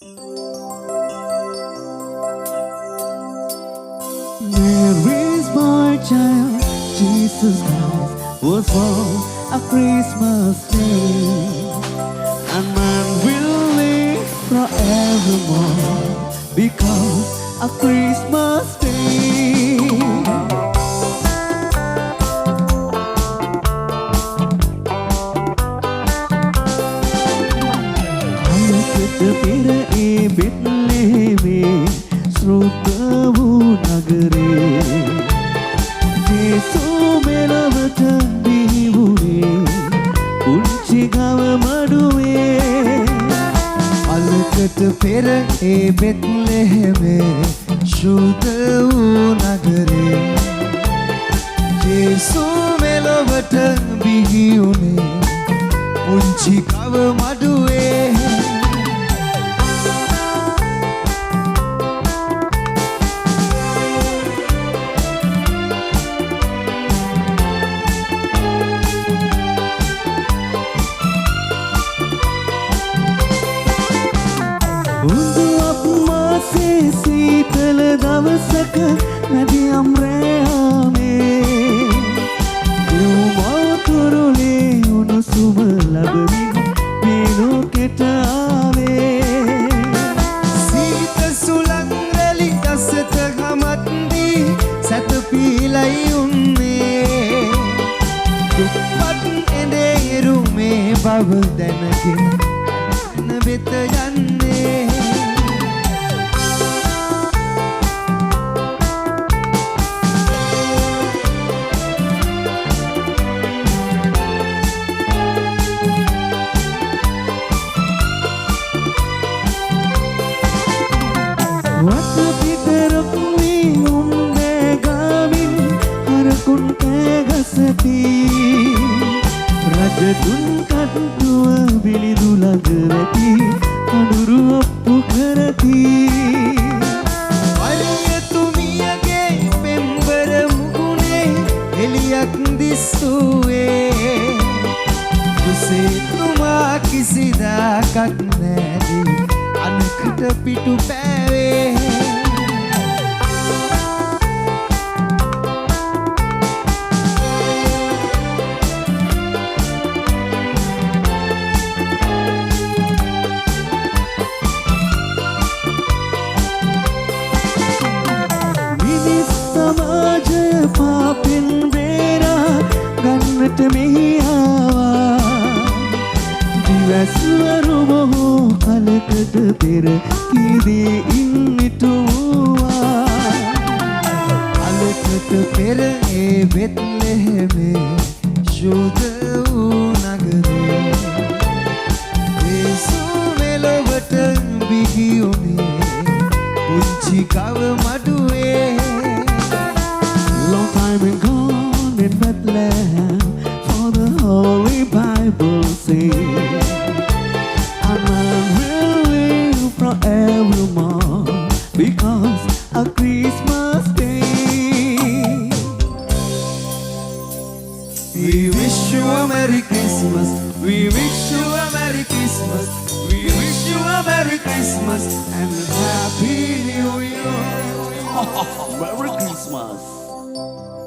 Mary's boy child, Jesus Christ, was born a Christmas Day. And man will live forevermore because of Christmas Day. පෙර ඒ බෙත්ලෙහෙමේ ශ්‍රෝත වූ නගරේ ජේසු මෙලොවට බිහි වුණේ පුංචි ගව මඩුවේ අලකට පෙර ඒ බෙත්ලෙහෙමේ ශ්‍රෝත වූ නගරේ ජේසු මෙලොවට බිහි වුණේ පුංචි ගව මඩුවේ උඳු අප්මාසේ සීතල දවසක නැදි අම්රයාමේ යුමතුරුලේ උණුසුම ලබමින් මේලෝකෙට ආවේ සීත සුළං රැලි ගසට ගමත්දී සැතපීලයි උන්නේ දුප්පත් එඳේ ඉරුමේ බව දැනගෙන වෙත යන්නේ වටපිටරක් වී උම්බේ ගාමින් හරකුන් කෑගසති රජතුන් කට්ටුව බිලිදු ළඟ වැටි අඳුරු ඔප්පු කරති අලියතුමියගේ පෙම්බර මුහුණේ එළියක් දිස්සුවේ කුසේතුමා කිසිදාකත් නැදී අනකට පිටු පෑවේ සමාජය පාපෙන් බේරා ගන්නට මෙහි ආවා දිවස්වරු බොහෝ කලකට පෙර කීදේ ඉන්නිටුවා අලකට පෙර ඒ බෙත්ලෙහෙමේ ශුද්ධ වූ නගරේ යේසු මෙලොවට බිහි වුණේ පුංචි ගව මඩුවේ Long time ago in Bethlehem, for the Holy Bible says, and man will live forevermore because of Christmas Day. We wish you a Merry Christmas. We wish you a Merry Christmas. We wish you a Merry Christmas and a Happy New Year. Merry Christmas.